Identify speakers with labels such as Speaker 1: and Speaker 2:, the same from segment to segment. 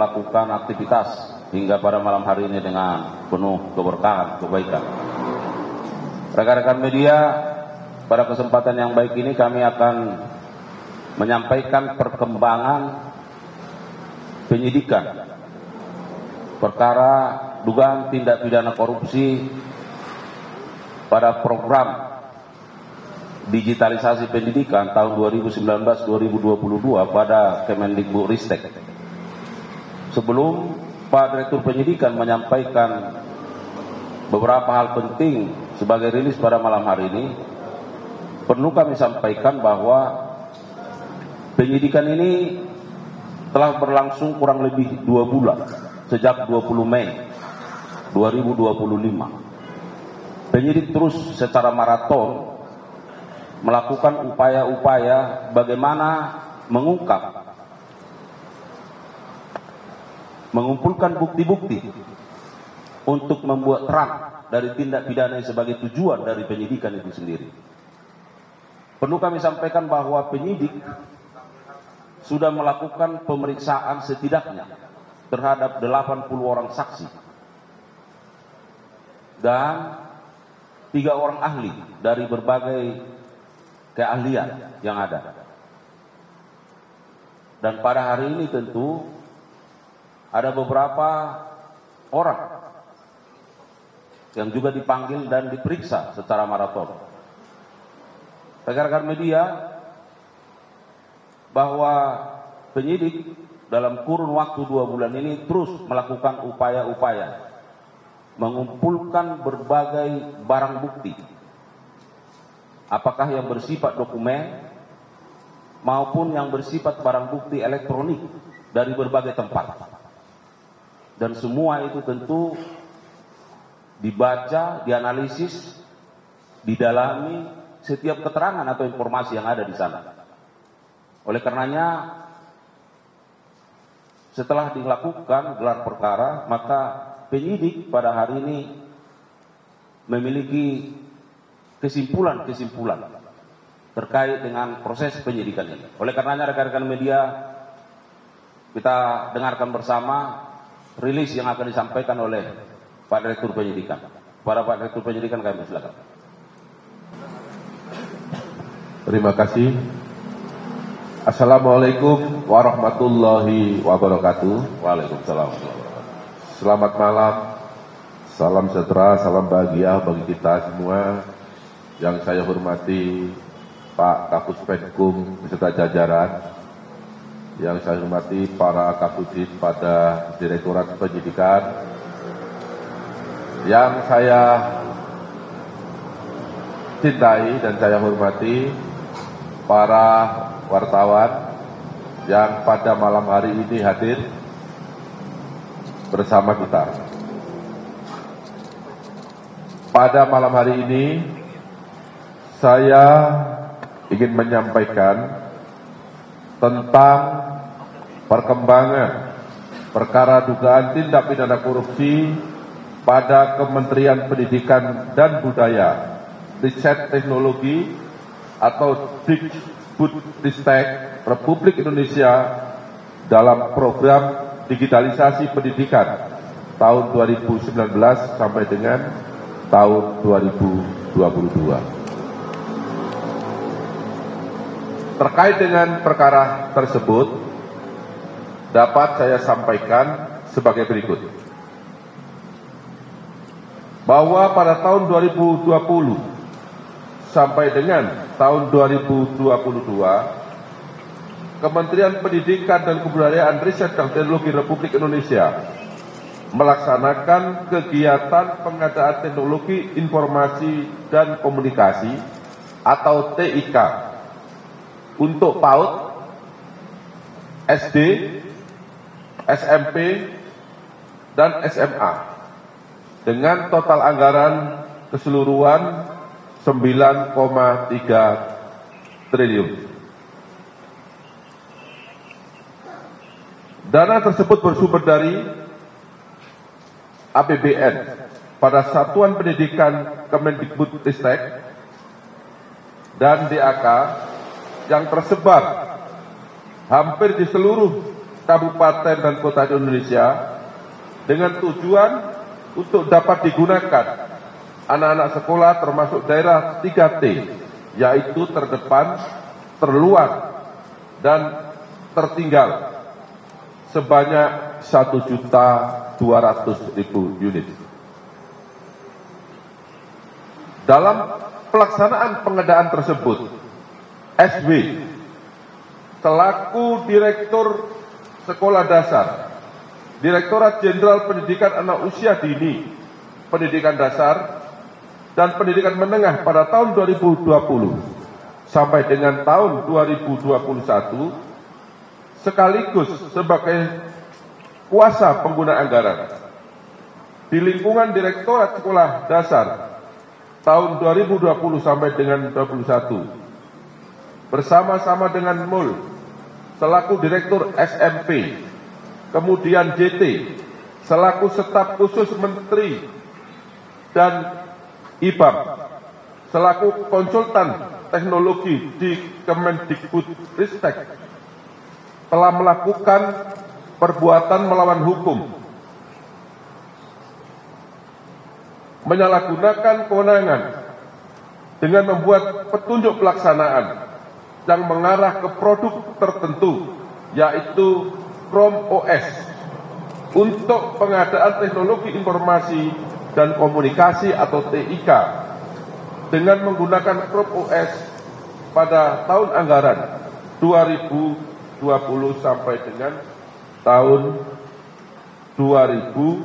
Speaker 1: melakukan aktivitas hingga pada malam hari ini dengan penuh keberkahan, kebaikan. Rekan-rekan media, pada kesempatan yang baik ini kami akan menyampaikan perkembangan penyidikan perkara dugaan tindak pidana korupsi pada program digitalisasi pendidikan tahun 2019-2022 pada Kemendikbudristek. Sebelum Pak Direktur Penyidikan menyampaikan beberapa hal penting sebagai rilis pada malam hari ini, perlu kami sampaikan bahwa penyidikan ini telah berlangsung kurang lebih 2 bulan, sejak 20 Mei 2025. Penyidik terus secara maraton melakukan upaya-upaya bagaimana mengumpulkan bukti-bukti untuk membuat terang dari tindak pidana yang sebagai tujuan dari penyidikan itu sendiri. Perlu kami sampaikan bahwa penyidik sudah melakukan pemeriksaan setidaknya terhadap 80 orang saksi dan 3 orang ahli dari berbagai keahlian yang ada. Dan pada hari ini tentu ada beberapa orang yang juga dipanggil dan diperiksa secara maraton. Rekan-rekan media, bahwa penyidik dalam kurun waktu 2 bulan ini terus melakukan upaya-upaya mengumpulkan berbagai barang bukti, apakah yang bersifat dokumen maupun yang bersifat barang bukti elektronik dari berbagai tempat. Dan semua itu tentu dibaca, dianalisis, didalami setiap keterangan atau informasi yang ada di sana. Oleh karenanya, setelah dilakukan gelar perkara, maka penyidik pada hari ini memiliki kesimpulan-kesimpulan terkait dengan proses penyidikan ini. Oleh karenanya, rekan-rekan media, kita dengarkan bersama rilis yang akan disampaikan oleh Pak Direktur Penyidikan. Para Pak Direktur Penyidikan, kami silakan.
Speaker 2: Terima kasih. Assalamualaikum warahmatullahi wabarakatuh.
Speaker 1: Waalaikumsalam.
Speaker 2: Selamat malam, salam sejahtera, salam bahagia bagi kita semua. Yang saya hormati Pak Kapus Penkum beserta jajaran, yang saya hormati para Kapudit pada Direktorat Penyidikan, yang saya cintai dan saya hormati para wartawan yang pada malam hari ini hadir bersama kita. Pada malam hari ini saya ingin menyampaikan tentang perkembangan perkara dugaan tindak pidana korupsi pada Kementerian Pendidikan dan Budaya, Riset Teknologi atau Dikbudristek Republik Indonesia dalam program digitalisasi pendidikan tahun 2019 sampai dengan tahun 2022. Terkait dengan perkara tersebut, dapat saya sampaikan sebagai berikut. Bahwa pada tahun 2020 sampai dengan tahun 2022, Kementerian Pendidikan dan Kebudayaan, Riset dan Teknologi Republik Indonesia melaksanakan kegiatan pengadaan teknologi informasi dan komunikasi atau TIK untuk PAUD, SD, SMP, dan SMA dengan total anggaran keseluruhan 9,3 triliun. Dana tersebut bersumber dari APBN pada Satuan Pendidikan Kemendikbudristek dan DAK yang tersebar hampir di seluruh kabupaten dan kota di Indonesia dengan tujuan untuk dapat digunakan anak-anak sekolah termasuk daerah 3T, yaitu terdepan, terluar, dan tertinggal sebanyak 1.200.000 unit. Dalam pelaksanaan pengadaan tersebut, SW selaku Direktur Sekolah Dasar, Direktorat Jenderal Pendidikan Anak Usia Dini, Pendidikan Dasar, dan Pendidikan Menengah pada tahun 2020 sampai dengan tahun 2021, sekaligus sebagai kuasa pengguna anggaran di lingkungan Direktorat Sekolah Dasar tahun 2020 sampai dengan 2021, bersama-sama dengan MUL selaku Direktur SMP, kemudian JT selaku Staf Khusus Menteri, dan IBAM selaku konsultan teknologi di Kemendikbudristek telah melakukan perbuatan melawan hukum, menyalahgunakan kewenangan dengan membuat petunjuk pelaksanaan yang mengarah ke produk tertentu, yaitu Chrome OS, untuk pengadaan teknologi informasi dan komunikasi atau TIK dengan menggunakan Chrome OS pada tahun anggaran 2020 sampai dengan tahun 2022,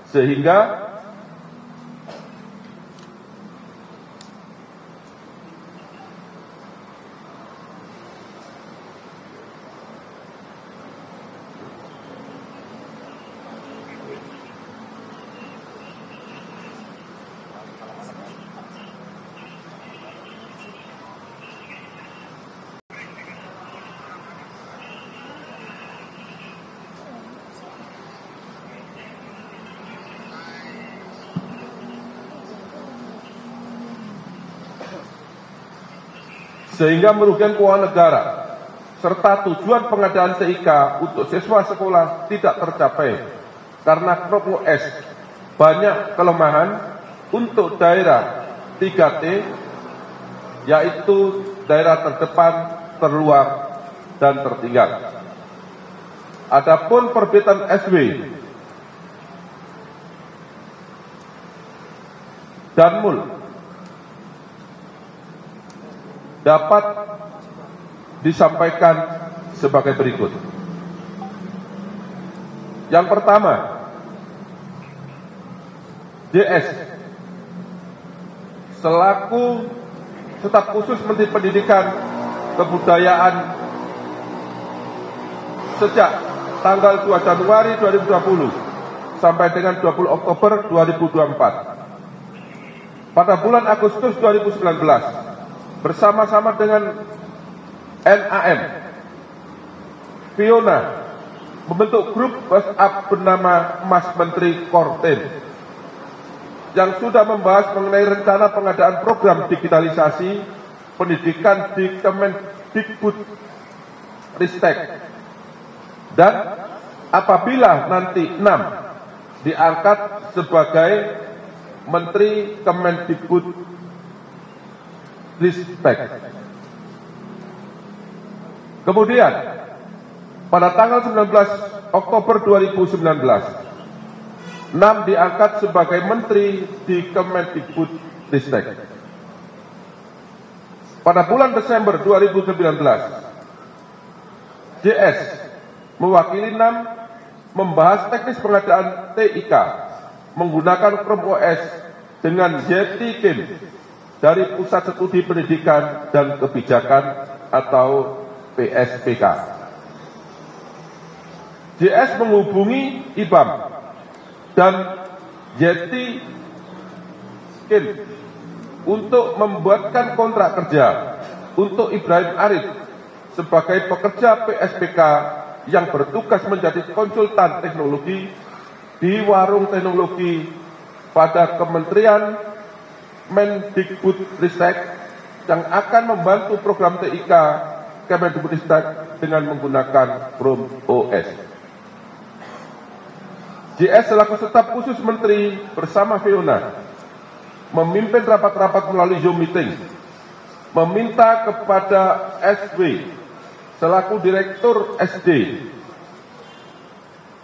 Speaker 2: sehingga merugikan keuangan negara, serta tujuan pengadaan TIK untuk siswa sekolah tidak tercapai karena Chrome OS banyak kelemahan untuk daerah 3T, yaitu daerah terdepan, terluar, dan tertinggal. Adapun perbitan SW dan MUL dapat disampaikan sebagai berikut. Yang pertama, JS selaku Staf Khusus Menteri Pendidikan Kebudayaan sejak tanggal 2 Januari 2020 sampai dengan 20 Oktober 2024. Pada bulan Agustus 2019, bersama-sama dengan NAM, Fiona membentuk grup WhatsApp bernama Mas Menteri Korten yang sudah membahas mengenai rencana pengadaan program digitalisasi pendidikan di Kemendikbudristek, dan apabila nanti 6 diangkat sebagai Menteri Kemendikbudristek. Kemudian pada tanggal 19 Oktober 2019, 6 diangkat sebagai Menteri di Kemendikbudristek. Pada bulan Desember 2019, JS mewakili 6 membahas teknis pengadaan TIK menggunakan Chrome OS dengan JT-Kim dari Pusat Studi Pendidikan dan Kebijakan atau PSPK. JS menghubungi IBAM dan JT-Kim untuk membuatkan kontrak kerja untuk Ibrahim Arif sebagai pekerja PSPK yang bertugas menjadi konsultan teknologi di warung teknologi pada Kementerian Mendikbudristek yang akan membantu program TIK Kemendikbudristek dengan menggunakan Chrome OS. JS selaku staf khusus Menteri bersama Fiona memimpin rapat-rapat melalui Zoom meeting, meminta kepada SW selaku Direktur SD,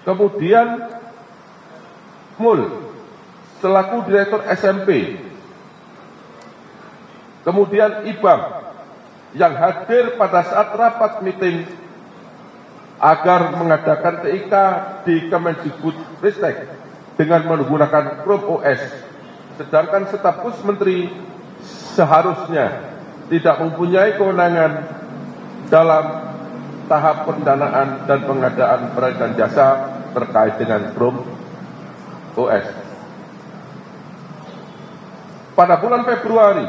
Speaker 2: kemudian Mul selaku Direktur SMP, kemudian IBAM yang hadir pada saat rapat meeting agar mengadakan TIK di Kemendikbudristek dengan menggunakan Chrome OS, sedangkan staf khusus Menteri seharusnya tidak mempunyai kewenangan dalam tahap pendanaan dan pengadaan barang dan jasa terkait dengan Chrome OS. Pada bulan Februari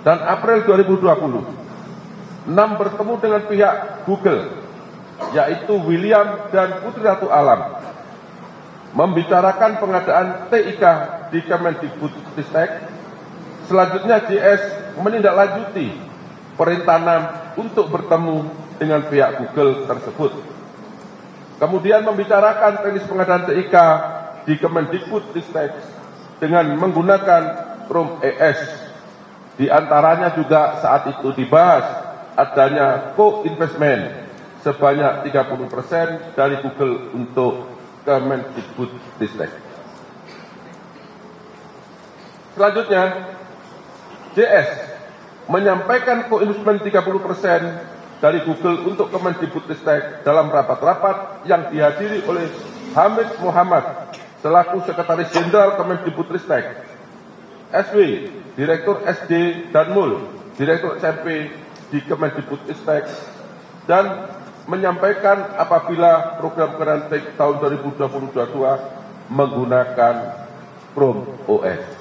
Speaker 2: dan April 2020, 6 bertemu dengan pihak Google, yaitu William dan Putri Ratu Alam, membicarakan pengadaan TIK di Kemendikbudristek. Selanjutnya JS menindaklanjuti perintah 6 untuk bertemu dengan pihak Google tersebut. Kemudian membicarakan teknis pengadaan TIK di Kemendikbudristek dengan menggunakan Chrome OS. Di antaranya juga saat itu dibahas adanya co-investment sebanyak 30% dari Google untuk Kemendikbudristek. Selanjutnya, JS menyampaikan co-investment 30% dari Google untuk Kemendikbudristek dalam rapat-rapat yang dihadiri oleh Hamid Muhammad selaku Sekretaris Jenderal Kemendikbudristek, SW, Direktur SD, dan Mul, Direktur SMP di Kemendikbudristek, dan menyampaikan apabila program Kementek tahun 2022 menggunakan Chrome OS.